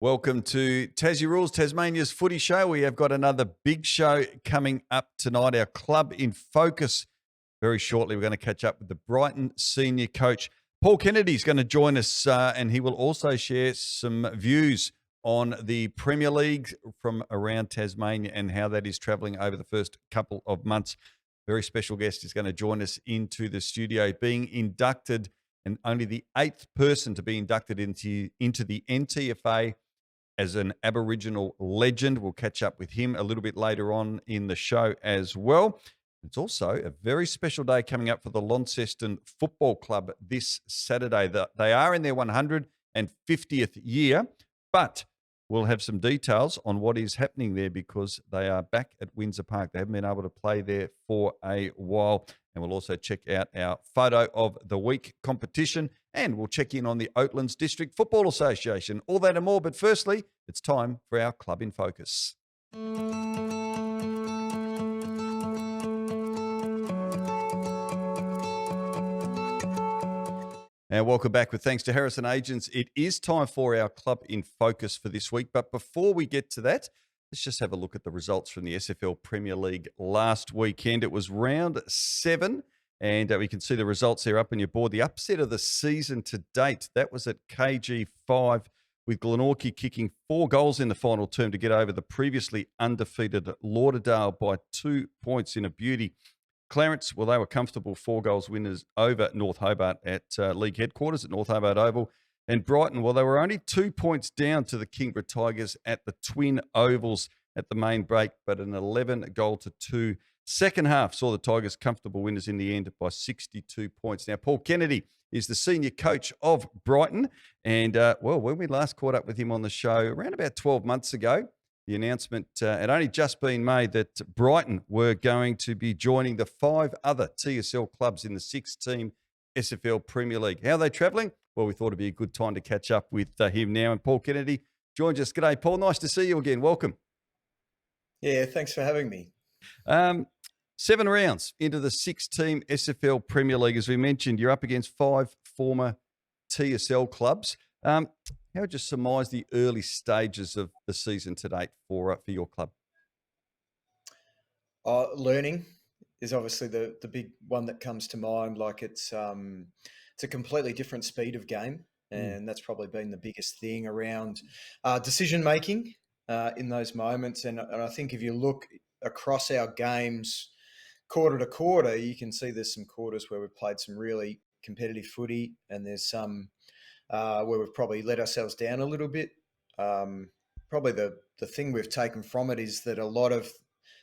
Welcome to Tassie Rules, Tasmania's footy show. We have got another big show coming up tonight, our Club in Focus. Very shortly, we're going to catch up with the Brighton senior coach. Paul Kennedy is going to join us, and he will also share some views on the Premier League from around Tasmania and how that is travelling over the first couple of months. Very special guest is going to join us into the studio, being inducted, and only the 8th person to be inducted into the NTFA as an Aboriginal legend. We'll catch up with him a little bit later on in the show as well. It's also a very special day coming up for the Launceston Football Club this Saturday. They are in their 150th year, but we'll have some details on what is happening there because they are back at Windsor Park. They haven't been able to play there for a while. And we'll also check out our Photo of the Week competition, and we'll check in on the Oatlands District Football Association. All that and more, but firstly, it's time for our Club in Focus. And welcome back with thanks to Harrison Agents. It is time for our Club in Focus for this week. But before we get to that, let's just have a look at the results from the SFL Premier League last weekend. It was round 7, and we can see the results there up on your board. The upset of the season to date, that was at KG5, with Glenorchy kicking 4 goals in the final term to get over the previously undefeated Lauderdale by 2 points in a beauty. Clarence, well, they were comfortable 4 goals winners over North Hobart at league headquarters at North Hobart Oval. And Brighton, well, they were only 2 points down to the Kingborough Tigers at the Twin Ovals at the main break, but an 11-2 second half saw the Tigers comfortable winners in the end by 62 points. Now, Paul Kennedy is the senior coach of Brighton. And, well, when we last caught up with him on the show around about 12 months ago, the announcement had only just been made that Brighton were going to be joining the 5 other TSL clubs in the 6-team SFL Premier League. How are they travelling? Well, we thought it'd be a good time to catch up with him now. And Paul Kennedy joins us. G'day, Paul. Nice to see you again. Welcome. Yeah, thanks for having me. 7 rounds into the 6-team SFL Premier League. As we mentioned, you're up against 5 former TSL clubs. How would you surmise the early stages of the season to date for your club? Learning is obviously the big one that comes to mind. Like it's a completely different speed of game, and that's probably been the biggest thing around decision making in those moments. And I think if you look across our games, quarter to quarter, you can see there's some quarters where we've played some really competitive footy, and there's some where we've probably let ourselves down a little bit. Probably the thing we've taken from it is that a lot of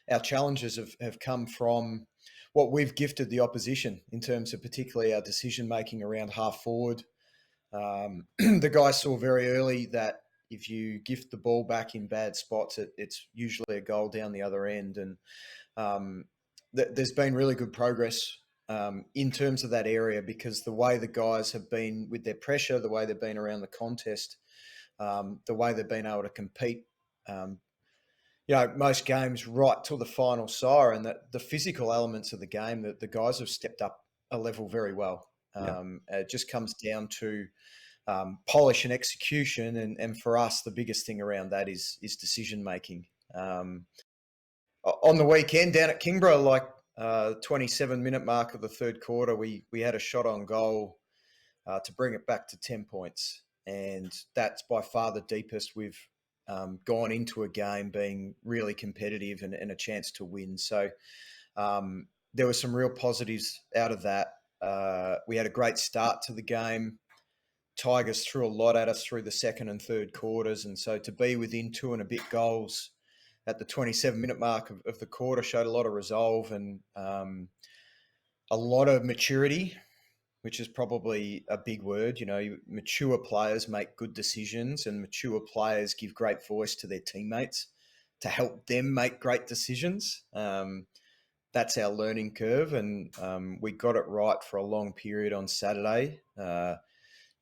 our challenges have come from what we've gifted the opposition in terms of particularly our decision-making around half forward. The guys saw very early that if you gift the ball back in bad spots, it's usually a goal down the other end. And there's been really good progress in terms of that area, because the way the guys have been with their pressure, the way they've been around the contest, the way they've been able to compete, most games right till the final siren, that the physical elements of the game, that the guys have stepped up a level very well. It just comes down to polish and execution. And for us, the biggest thing around that is decision making. On the weekend down at Kingborough, 27-minute mark of the third quarter, we had a shot on goal to bring it back to 10 points. And that's by far the deepest we've gone into a game, being really competitive and a chance to win. So there were some real positives out of that. We had a great start to the game. Tigers threw a lot at us through the second and third quarters. And so to be within 2 and a bit goals at the 27-minute mark of the quarter showed a lot of resolve and a lot of maturity, which is probably a big word. Mature players make good decisions, and mature players give great voice to their teammates to help them make great decisions. That's our learning curve, and we got it right for a long period on Saturday.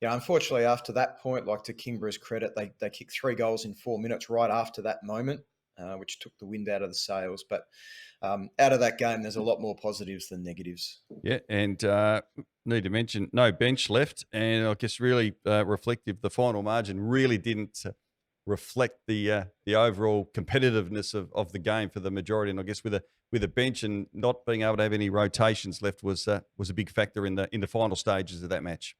Unfortunately, after that point, to Kingborough's credit, they kicked 3 goals in 4 minutes right after that moment, which took the wind out of the sails. But out of that game, there's a lot more positives than negatives. Yeah, and need to mention no bench left, and I guess really reflective. The final margin really didn't reflect the overall competitiveness of the game for the majority. And I guess with a bench and not being able to have any rotations left was a big factor in the final stages of that match.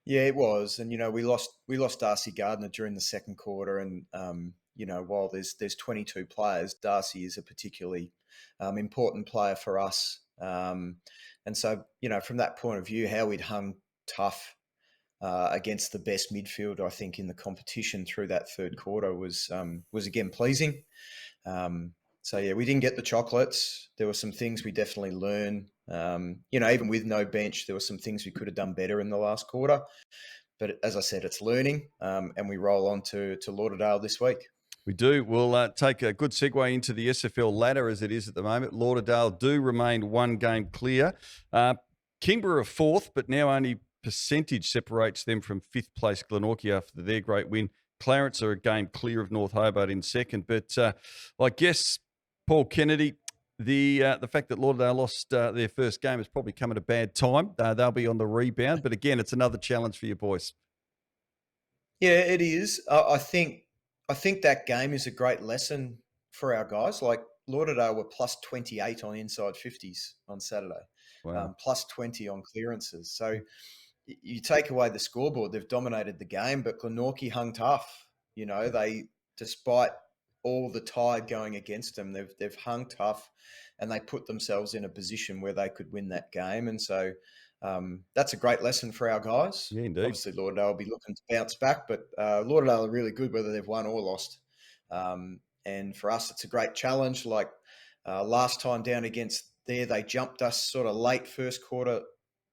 Yeah, it was, and we lost Darcy Gardner during the second quarter, and while there's 22 players, Darcy is a particularly important player for us, and so from that point of view, how we'd hung tough against the best midfield, I think, in the competition through that third quarter was again pleasing. So yeah, we didn't get the chocolates. There were some things we definitely learned. Even with no bench, there were some things we could have done better in the last quarter. But as I said, it's learning, and we roll on to Lauderdale this week. We do. We'll take a good segue into the SFL ladder as it is at the moment. Lauderdale do remain one game clear. Kingborough are fourth, but now only percentage separates them from fifth place Glenorchy after their great win. Clarence are a game clear of North Hobart in second. But I guess, Paul Kennedy, the fact that Lauderdale lost their first game has probably come at a bad time. They'll be on the rebound. But again, it's another challenge for you boys. Yeah, it is. I think that game is a great lesson for our guys. Like Lauderdale were plus 28 on inside 50s on Saturday, Wow. plus 20 on clearances. So you take away the scoreboard, they've dominated the game, but Glenorchy hung tough. Despite all the tide going against them, they've hung tough, and they put themselves in a position where they could win that game. And so that's a great lesson for our guys. Yeah, indeed. Obviously, Lauderdale will be looking to bounce back, but Lauderdale are really good whether they've won or lost. And for us, it's a great challenge. Like last time down against there, they jumped us sort of late first quarter,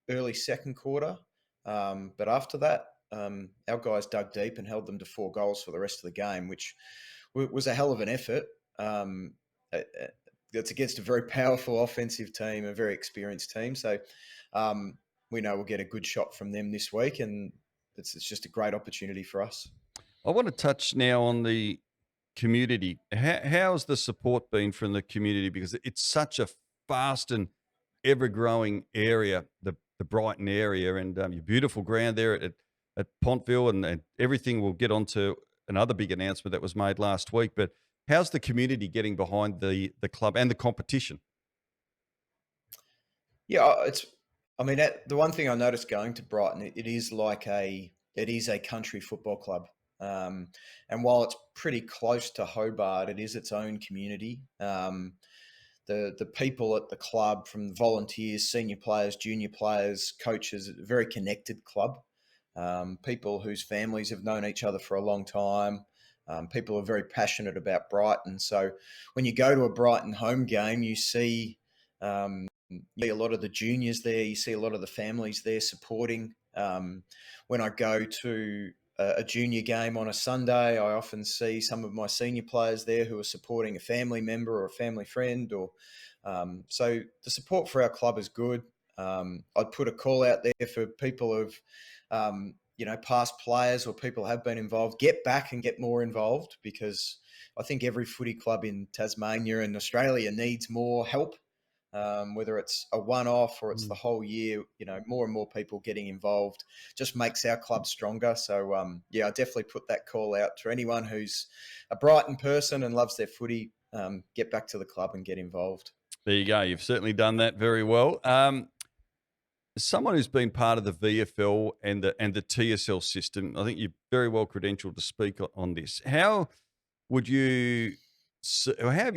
early second quarter. But after that, our guys dug deep and held them to 4 goals for the rest of the game, which was a hell of an effort. It's against a very powerful offensive team, a very experienced team. So we know we'll get a good shot from them this week, and it's just a great opportunity for us. I want to touch now on the community. How's the support been from the community? Because it's such a fast and ever-growing area, the Brighton area, and your beautiful ground there at Pontville, and everything. We'll get on to another big announcement that was made last week. But how's the community getting behind the club and the competition? Yeah, the one thing I noticed going to Brighton, it is a country football club. And while it's pretty close to Hobart, it is its own community. The people at the club, from volunteers, senior players, junior players, coaches, a very connected club. People whose families have known each other for a long time. People are very passionate about Brighton. So when you go to a Brighton home game, you see a lot of the juniors there. You see a lot of the families there supporting. When I go to a junior game on a Sunday, I often see some of my senior players there who are supporting a family member or a family friend. So the support for our club is good. I'd put a call out there for people who've, past players or people have been involved, get back and get more involved, because I think every footy club in Tasmania and Australia needs more help. Whether it's a one-off or it's the whole year, more and more people getting involved just makes our club stronger. So, I definitely put that call out to anyone who's a Brighton person and loves their footy. Get back to the club and get involved. There you go. You've certainly done that very well. Someone who's been part of the VFL and the TSL system, I think you're very well credentialed to speak on this. How have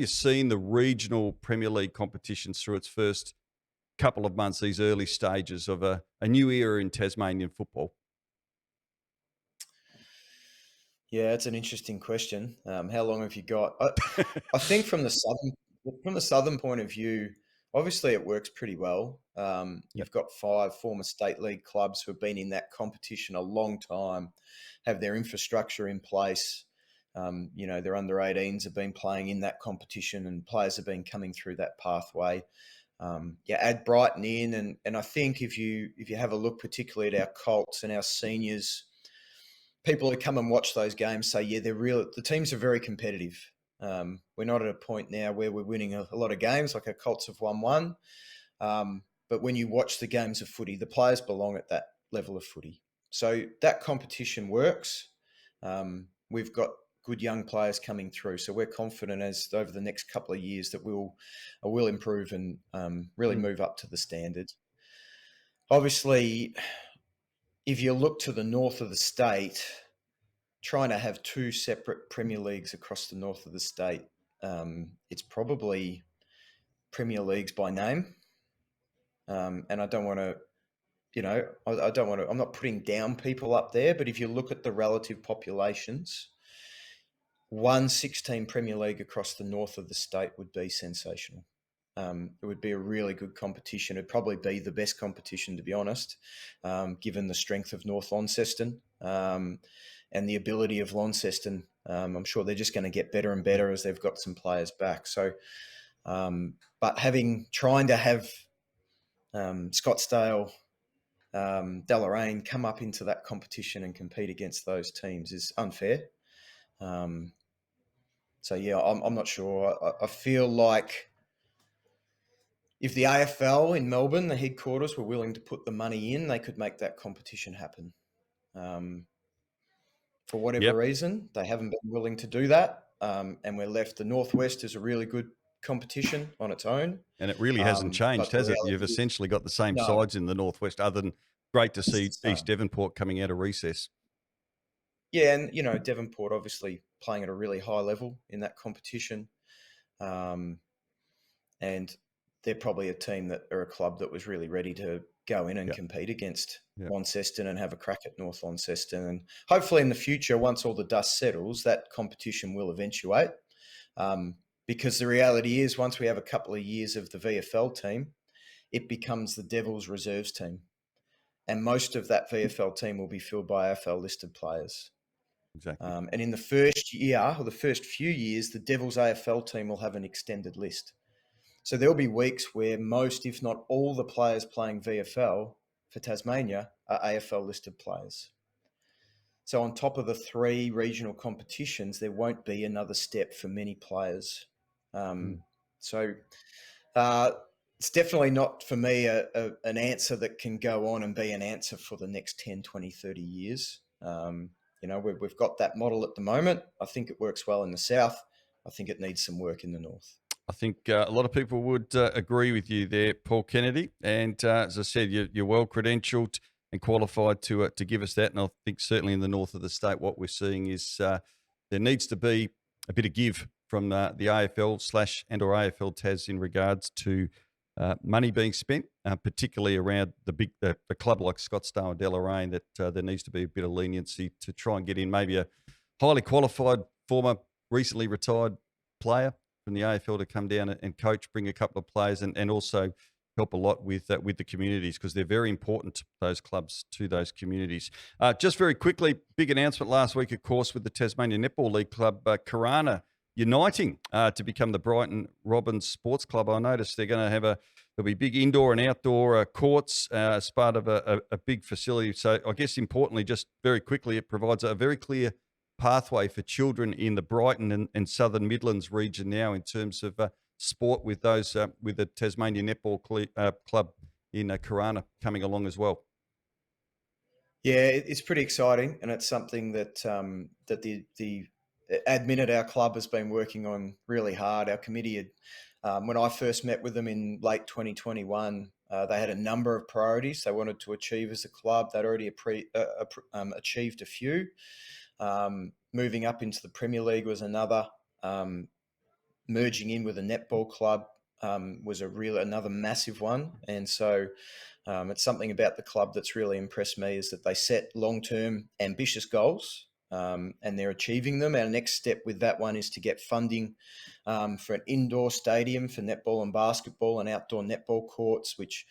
you seen the regional Premier League competitions through its first couple of months, these early stages of a new era in Tasmanian football? Yeah, it's an interesting question. How long have you got? I think from the southern point of view, obviously it works pretty well. You've got 5 former state league clubs who have been in that competition a long time, have their infrastructure in place. Their under 18s have been playing in that competition, and players have been coming through that pathway. Add Brighton in, and I think if you have a look particularly at our Colts and our seniors, people who come and watch those games say, yeah, the teams are very competitive. We're not at a point now where we're winning a lot of games, like our Colts have won one. But when you watch the games of footy, the players belong at that level of footy. So that competition works. we've got good young players coming through. So we're confident as over the next couple of years that we'll improve and really move up to the standard. Obviously, if you look to the north of the state, trying to have two separate Premier Leagues across the north of the state, it's probably Premier Leagues by name. And I don't want to, I don't want to, I'm not putting down people up there, but if you look at the relative populations, 16 Premier League across the north of the state would be sensational. It would be a really good competition. It'd probably be the best competition, to be honest, given the strength of North Launceston and the ability of Launceston. I'm sure they're just going to get better and better as they've got some players back. So, but trying to have Scottsdale, Deloraine come up into that competition and compete against those teams is unfair. So yeah, I'm not sure. I feel like if the AFL in Melbourne, the headquarters, were willing to put the money in, they could make that competition happen. For whatever reason, they haven't been willing to do that, and we're left. The Northwest is a really good competition on its own. And it really hasn't changed, has it? You've essentially got the same sides in the Northwest, other than great to see East Devonport coming out of recess. Yeah, and, Devonport obviously playing at a really high level in that competition. And they're probably a team that are a club that was really ready to go in and compete against Launceston and have a crack at North Launceston. And hopefully in the future, once all the dust settles, that competition will eventuate. Because the reality is, once we have a couple of years of the VFL team, it becomes the Devils reserves team. And most of that VFL team will be filled by AFL listed players. Exactly. And in the first year or the first few years, the Devils AFL team will have an extended list. So there'll be weeks where most, if not all, the players playing VFL for Tasmania are AFL listed players. So on top of the 3 regional competitions, there won't be another step for many players. So it's definitely not for me an answer that can go on and be an answer for the next 10, 20, 30 years. We've got that model at the moment. I think it works well in the south. I think it needs some work in the north. I think a lot of people would agree with you there, Paul Kennedy. And as I said, you're well credentialed and qualified to give us that. And I think certainly in the north of the state, what we're seeing is there needs to be a bit of give from the AFL / and/or AFL Tas in regards to money being spent, particularly around the club like Scottsdale and Deloraine. That there needs to be a bit of leniency to try and get in maybe a highly qualified former recently retired player from the AFL to come down and coach, bring a couple of players, and also help a lot with the communities, because they're very important, those clubs, to those communities. Just very quickly, big announcement last week, of course, with the Tasmania Netball League club, Karana uniting to become the Brighton Robins Sports Club. I noticed they're going to have there'll be big indoor and outdoor courts as part of a big facility. So I guess importantly, just very quickly, it provides a very clear pathway for children in the Brighton and Southern Midlands region now in terms of sport with those with the Tasmania Netball Club in Karana coming along as well. Yeah, it's pretty exciting, and it's something that that the admin at our club has been working on really hard. Our committee had, when I first met with them in late 2021, they had a number of priorities they wanted to achieve as a club. They'd already achieved a few. Moving up into the Premier League was another. Merging in with a netball club was another massive one. And so it's something about the club that's really impressed me, is that they set long-term ambitious goals and they're achieving them. Our next step with that one is to get funding for an indoor stadium for netball and basketball and outdoor netball courts, which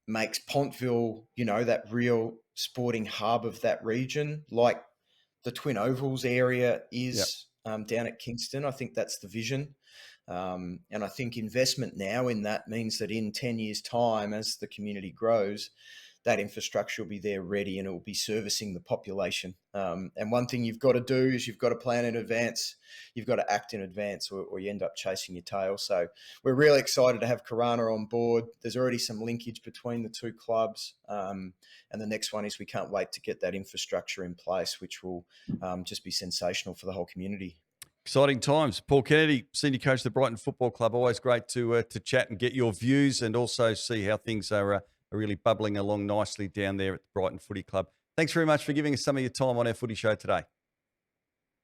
makes Pontville, that real sporting hub of that region, like the Twin Ovals area is down at Kingston. I think that's the vision. And I think investment now in that means that in 10 years' time, as the community grows, that infrastructure will be there ready and it will be servicing the population. And one thing you've got to do is you've got to plan in advance. You've got to act in advance, or you end up chasing your tail. So we're really excited to have Karana on board. There's already some linkage between the two clubs. And the next one is we can't wait to get that infrastructure in place, which will just be sensational for the whole community. Exciting times. Paul Kennedy, Senior Coach of the Brighton Football Club. Always great to chat and get your views and also see how things are really bubbling along nicely down there at the Brighton Footy Club. Thanks very much for giving us some of your time on our footy show today.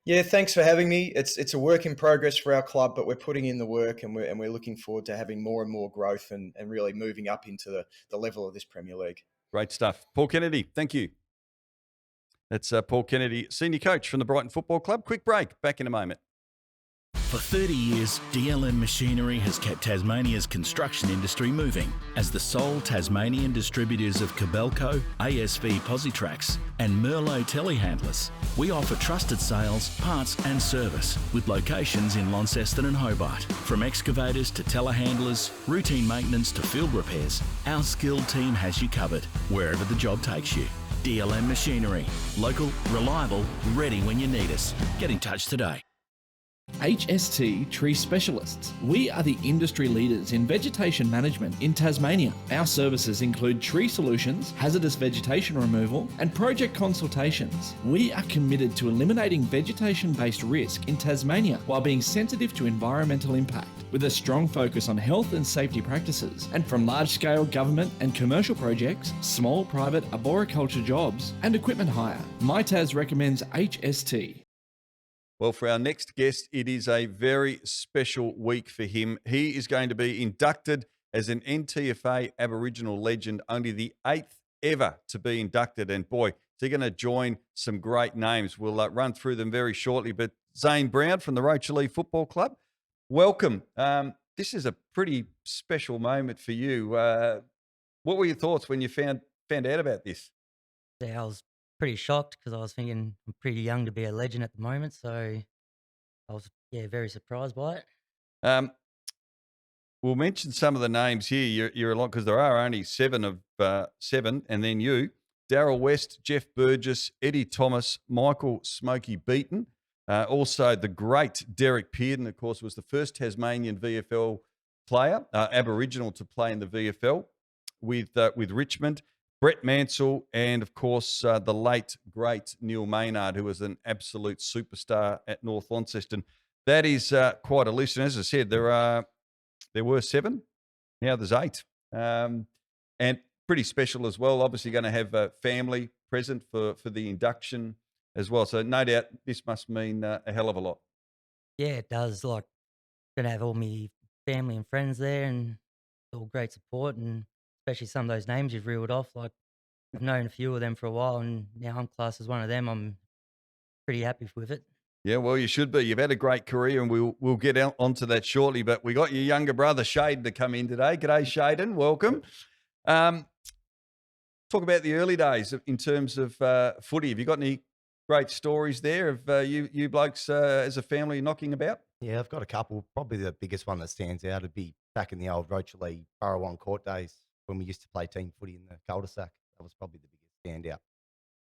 Yeah, thanks for having me. It's a work in progress for our club, but we're putting in the work and we're looking forward to having more and more growth and really moving up into the level of this Premier League. Great stuff. Paul Kennedy, thank you. That's Paul Kennedy, Senior Coach from the Brighton Football Club. Quick break. Back in a moment. For 30 years, DLM Machinery has kept Tasmania's construction industry moving. As the sole Tasmanian distributors of Kobelco, ASV Positrax and Merlot telehandlers, we offer trusted sales, parts and service with locations in Launceston and Hobart. From excavators to telehandlers, routine maintenance to field repairs, our skilled team has you covered wherever the job takes you. DLM Machinery. Local, reliable, ready when you need us. Get in touch today. HST Tree Specialists. We are the industry leaders in vegetation management in Tasmania. Our services include tree solutions, hazardous vegetation removal, and project consultations. We are committed to eliminating vegetation-based risk in Tasmania while being sensitive to environmental impact, with a strong focus on health and safety practices. And from large-scale government and commercial projects, small private arboriculture jobs, and equipment hire, MyTas recommends HST. Well, for our next guest, it is a very special week for him. He is going to be inducted as an NTFA Aboriginal legend, only the 8th ever to be inducted. And boy, is he going to join some great names. We'll run through them very shortly. But Zane Brown from the Rochalee Football Club, welcome. This is a pretty special moment for you. What were your thoughts when you found out about this? Yeah, I was pretty shocked because I was thinking I'm pretty young to be a legend at the moment. So I was, very surprised by it. We'll mention some of the names here. You're a lot because there are only 7 of 7, and then you, Darryl West, Jeff Burgess, Eddie Thomas, Michael Smokey Beaton, also the great Derek Pearden, of course, was the first Tasmanian VFL player, Aboriginal to play in the VFL with Richmond. Brett Mansell, and of course the late great Neil Maynard, who was an absolute superstar at North Launceston. That is quite a list. And as I said, there were 7. Now there's 8, and pretty special as well. Obviously, going to have a family present for the induction as well. So no doubt this must mean a hell of a lot. Yeah, it does. Like, gonna have all my family and friends there, and all great support, and especially some of those names you've reeled off. Like, I've known a few of them for a while, and now I'm classed as one of them. I'm pretty happy with it. Yeah, well, you should be. You've had a great career, and we'll get onto that shortly. But we got your younger brother, Shaden, to come in today. G'day, Shaden. Welcome. Talk about the early days in terms of footy. Have you got any great stories there of you blokes as a family knocking about? Yeah, I've got a couple. Probably the biggest one that stands out would be back in the old Rochalee Burrawong Court days when we used to play team footy in the cul-de-sac. That was probably the biggest standout.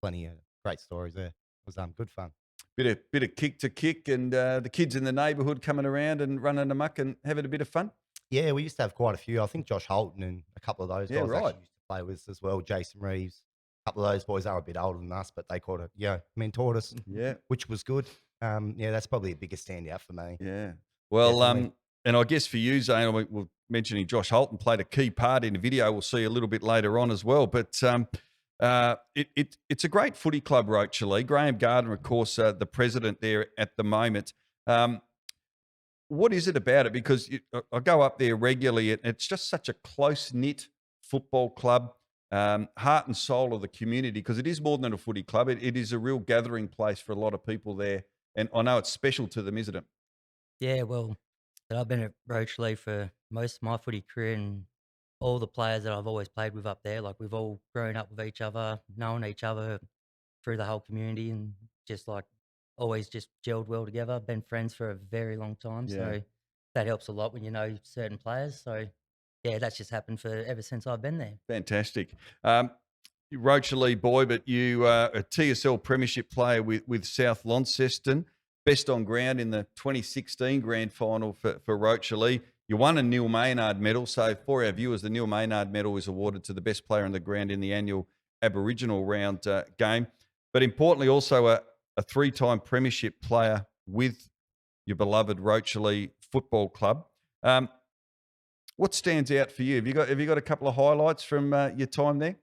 Plenty of great stories there. It was good fun. Bit of kick to kick, and the kids in the neighbourhood coming around and running amok and having a bit of fun. Yeah, we used to have quite a few. I think Josh Holton and a couple of those guys right. actually used to play with us as well. Jason Reeves. A couple of those boys are a bit older than us, but they mentored us. Yeah, which was good. That's probably the biggest standout for me. Yeah. Well, Definitely. and I guess for you, Zane, we're mentioning Josh Holton played a key part in the video. We'll see a little bit later on as well. But it's a great footy club, Rochalee. Graham Gardner, of course, the president there at the moment. What is it about it? Because I go up there regularly. It's just such a close-knit football club, heart and soul of the community, because it is more than a footy club. It is a real gathering place for a lot of people there. And I know it's special to them, isn't it? Yeah, well, I've been at Rochalee for most of my footy career, and all the players that I've always played with up there, like, we've all grown up with each other, known each other through the whole community, and just like always just gelled well together. Been friends for a very long time, Yeah. so that helps a lot when you know certain players. So yeah, that's just happened for ever since I've been there. Fantastic. Rochalee boy, but you are a TSL Premiership player with South Launceston. Best on ground in the 2016 grand final for Rochalee. You won a Neil Maynard medal. So for our viewers, the Neil Maynard medal is awarded to the best player on the ground in the annual Aboriginal round game. But importantly, also a three-time Premiership player with your beloved Rochalee Football Club. What stands out for you? Have you got a couple of highlights from your time there?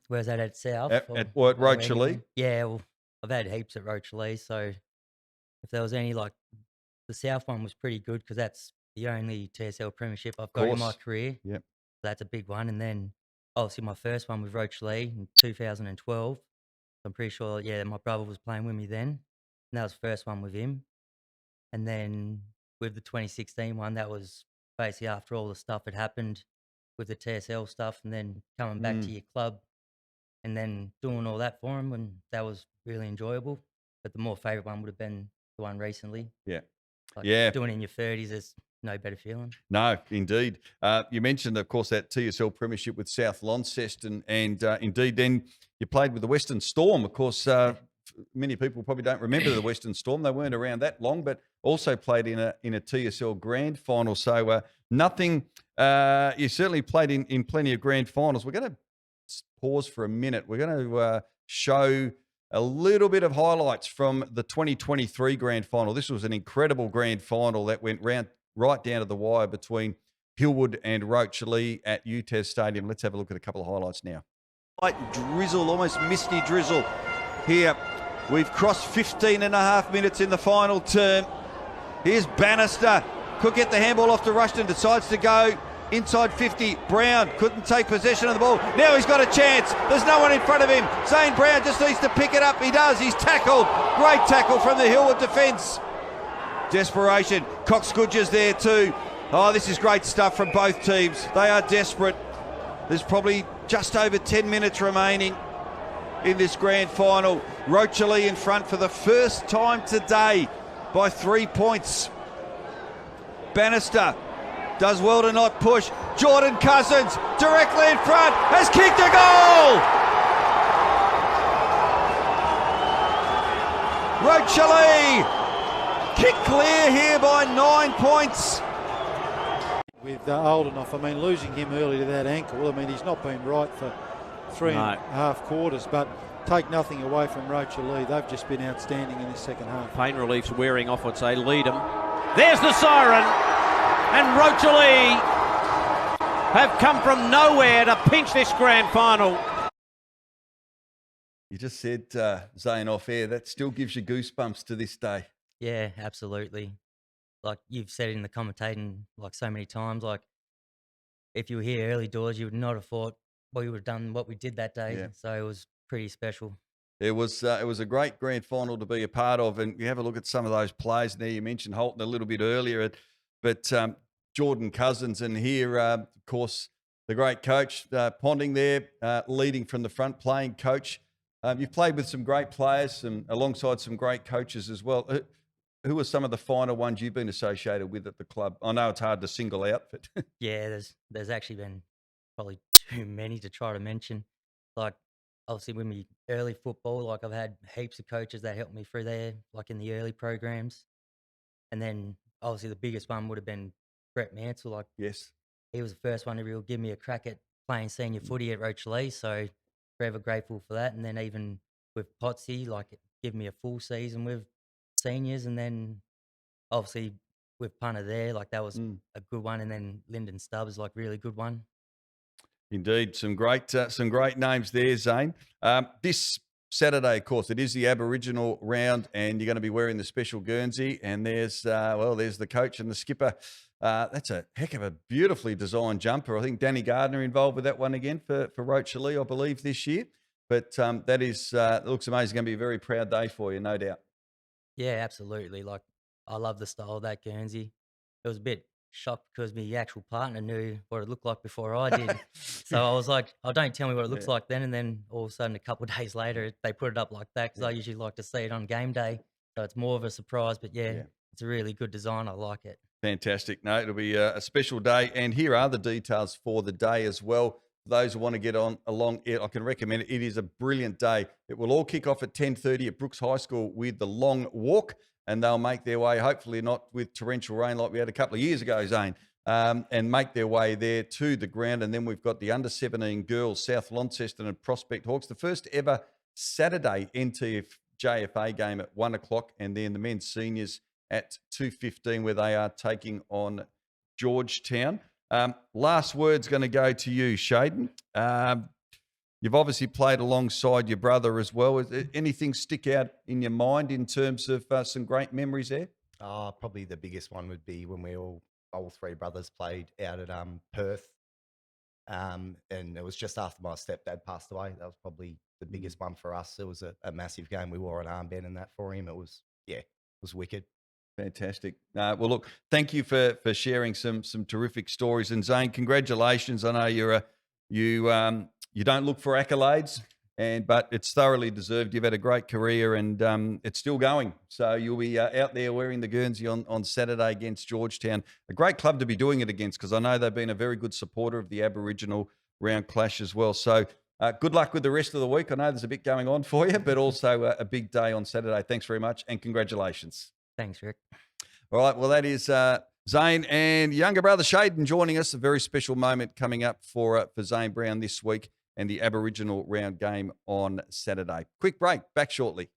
Where's that at South? At or Rochalee? anywhere? Yeah, well, I've had heaps at Rochalee. So if there was any, like, the South one was pretty good because that's the only TSL Premiership I've got in my Course. career. Yep. That's a big one. And then obviously my first one with Rochalee in 2012. I'm pretty sure, yeah, my brother was playing with me then. And that was the first one with him. And then with the 2016 one, that was basically after all the stuff had happened with the TSL stuff and then coming back to your club and then doing all that for him. And that was really enjoyable. But the more favourite one would have been the one recently. Yeah. Like Yeah. doing it in your 30s, there's no better feeling. No, indeed. You mentioned, of course, that TSL Premiership with South Launceston, and indeed then you played with the Western Storm. Of course, many people probably don't remember the Western Storm. They weren't around that long, but also played in a TSL grand final. So nothing, you certainly played in plenty of grand finals. We're going to pause for a minute. We're going to show a little bit of highlights from the 2023 grand final. This was an incredible grand final that went right down to the wire between Hillwood and Rochalee at UTES Stadium. Let's have a look at a couple of highlights now. Light drizzle, almost misty drizzle here. We've crossed 15 and a half minutes in the final term. Here's Bannister. Could get the handball off to Rushton. Decides to go inside 50. Brown couldn't take possession of the ball. Now he's got a chance. There's no one in front of him. Zane Brown just needs to pick it up. He does. He's tackled. Great tackle from the Hillwood defence. Desperation. Cox Goodger's there too. Oh, this is great stuff from both teams. They are desperate. There's probably just over 10 minutes remaining in this grand final. Rochalee in front for the first time today by 3 points. Bannister does well to not push. Jordan Cousins directly in front has kicked a goal! Rochalee kick clear here by 9 points. With Oldenoff, I mean, losing him early to that ankle, I mean, he's not been right for three and a half quarters, but take nothing away from Rochalee. They've just been outstanding in this second half. Pain relief's wearing off, I'd say. Lead them. There's the siren, and Rochalee have come from nowhere to pinch this grand final. You just said, Zane, off air, that still gives you goosebumps to this day. Yeah, absolutely. Like you've said in the commentating like so many times, like if you were here early doors, you would not have thought we would have done what we did that day. Yeah. So it was pretty special. It was a great grand final to be a part of, and you have a look at some of those players there. You mentioned Holton a little bit earlier, but Jordan Cousins, and here, of course, the great coach Ponding there, leading from the front, playing coach. You've played with some great players and alongside some great coaches as well. Who are some of the finer ones you've been associated with at the club? I know it's hard to single out, but Yeah, there's actually been probably too many to try to mention. Like obviously with me early football, like I've had heaps of coaches that helped me through there, like in the early programs. And then obviously the biggest one would have been Brett Mansell. Like yes, he was the first one to really give me a crack at playing senior footy at Rochalee. So forever grateful for that. And then even with Potsy, like it gave me a full season with seniors. And then obviously with Punter there, like that was a good one. And then Lyndon Stubbs, like really good one. Indeed, some great names there, Zane. This Saturday, of course, it is the Aboriginal round, and you're going to be wearing the special Guernsey. And there's the coach and the skipper. That's a heck of a beautifully designed jumper. I think Danny Gardner involved with that one again for Rochalee, I believe, this year. But that is it looks amazing. It's going to be a very proud day for you, no doubt. Yeah, absolutely. Like I love the style of that Guernsey. It was a bit shocked because my actual partner knew what it looked like before I did. So I was like, oh, don't tell me what it looks like then. And then all of a sudden, a couple of days later, they put it up like that because I usually like to see it on game day. So it's more of a surprise. But yeah, it's a really good design. I like it. Fantastic. No, it'll be a special day. And here are the details for the day as well. For those who want to get along, I can recommend it. It is a brilliant day. It will all kick off at 10:30 at Brooks High School with the long walk, and they'll make their way, hopefully not with torrential rain like we had a couple of years ago, Zane, and make their way there to the ground. And then we've got the under-17 girls, South Launceston and Prospect Hawks, the first ever Saturday JFA game at 1 o'clock, and then the men's seniors at 2:15, where they are taking on Georgetown. Last word's going to go to you, Shaden. You've obviously played alongside your brother as well. Is there anything stick out in your mind in terms of some great memories there? Probably the biggest one would be when we all three brothers played out at Perth. And it was just after my stepdad passed away. That was probably the biggest one for us. It was a massive game. We wore an armband and that for him. It was wicked. Fantastic. Well, look, thank you for sharing some terrific stories. And Zane, congratulations. I know you don't look for accolades, but it's thoroughly deserved. You've had a great career, and it's still going. So you'll be out there wearing the Guernsey on Saturday against Georgetown. A great club to be doing it against, because I know they've been a very good supporter of the Aboriginal round clash as well. So good luck with the rest of the week. I know there's a bit going on for you, but also a big day on Saturday. Thanks very much, and congratulations. Thanks, Rick. All right, well, that is Zane and younger brother Shaden joining us. A very special moment coming up for Zane Brown this week, and the Aboriginal round game on Saturday. Quick break, back shortly.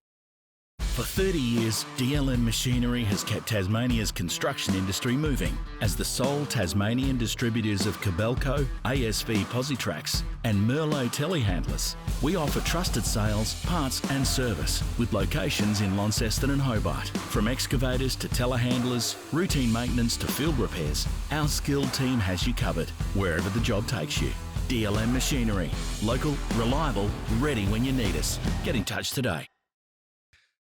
For 30 years, DLM Machinery has kept Tasmania's construction industry moving. As the sole Tasmanian distributors of Kobelco, ASV Positrax and Merlot telehandlers, we offer trusted sales, parts and service with locations in Launceston and Hobart. From excavators to telehandlers, routine maintenance to field repairs, our skilled team has you covered wherever the job takes you. DLM Machinery. Local, reliable, ready when you need us. Get in touch today.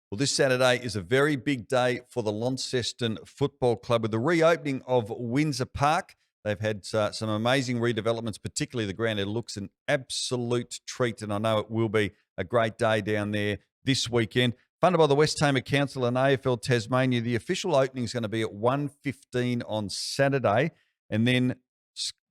Well, this Saturday is a very big day for the Launceston Football Club with the reopening of Windsor Park. They've had some amazing redevelopments, particularly the ground. It looks an absolute treat, and I know it will be a great day down there this weekend. Funded by the West Tamar Council and AFL Tasmania, the official opening is going to be at 1:15 on Saturday, and then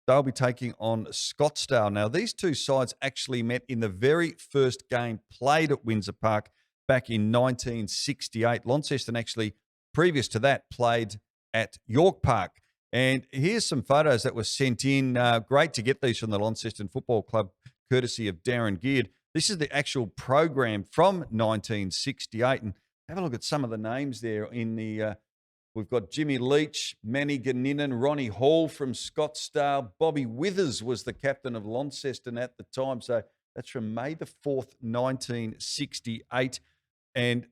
they'll be taking on Scottsdale. Now, these two sides actually met in the very first game played at Windsor Park back in 1968. Launceston actually, previous to that, played at York Park. And here's some photos that were sent in. Great to get these from the Launceston Football Club, courtesy of Darren Geard. This is the actual program from 1968. And have a look at some of the names there in the... We've got Jimmy Leach, Manny Ganninan, Ronnie Hall from Scottsdale. Bobby Withers was the captain of Launceston at the time. So that's from May the 4th, 1968. And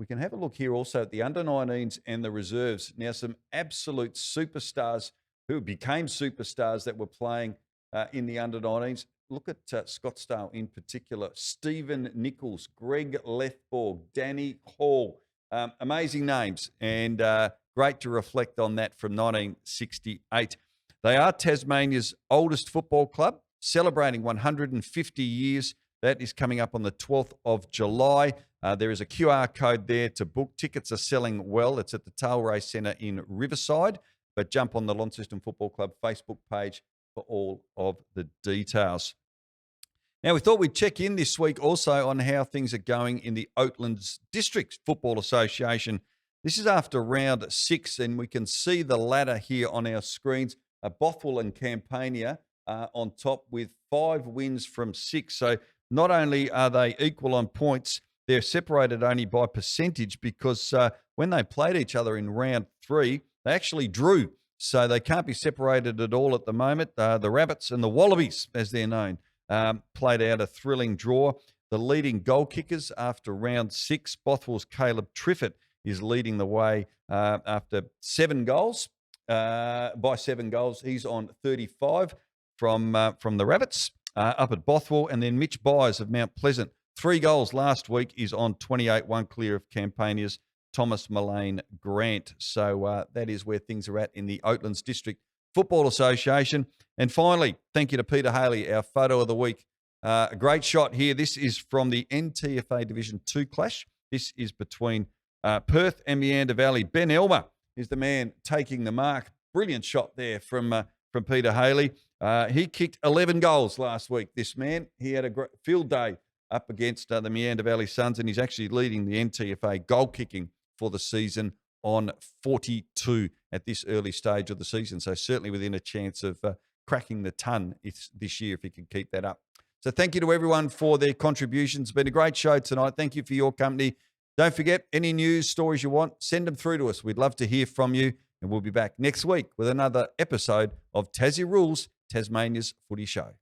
we can have a look here also at the under-19s and the reserves. Now, some absolute superstars who became superstars that were playing in the under-19s. Look at Scottsdale in particular. Stephen Nichols, Greg Lethborg, Danny Hall. Amazing names, and great to reflect on that from 1968. They are Tasmania's oldest football club, celebrating 150 years. That is coming up on the 12th of July. There is a QR code there to book. Tickets are selling well. It's at the Tail Race Centre in Riverside, but jump on the Launceston Football Club Facebook page for all of the details. Now, we thought we'd check in this week also on how things are going in the Oatlands District Football Association. This is after round 6, and we can see the ladder here on our screens. Bothwell and Campania on top with 5 wins from 6. So not only are they equal on points, they're separated only by percentage, because when they played each other in round 3, they actually drew. So they can't be separated at all at the moment. The Rabbits and the Wallabies, as they're known, played out a thrilling draw. The leading goal kickers after round 6, Bothwell's Caleb Triffett is leading the way after 7 goals. By 7 goals, he's on 35 from the Rabbits up at Bothwell. And then Mitch Byers of Mount Pleasant, 3 goals last week, is on 28, 1 clear of Campania's Thomas Mullane Grant. So that is where things are at in the Oatlands District Football Association. And finally, thank you to Peter Haley, our photo of the week. A great shot here. This is from the NTFA Division 2 clash. This is between Perth and Meander Valley. Ben Elmer is the man taking the mark. Brilliant shot there from from Peter Haley. He kicked 11 goals last week, this man. He had a great field day up against the Meander Valley Suns, and he's actually leading the NTFA goal kicking for the season on 42 at this early stage of the season. So certainly within a chance of cracking the ton this year if he can keep that up. So thank you to everyone for their contributions. It's been a great show tonight. Thank you for your company. Don't forget, any news, stories you want, send them through to us. We'd love to hear from you. And we'll be back next week with another episode of Tassie Rules, Tasmania's Footy Show.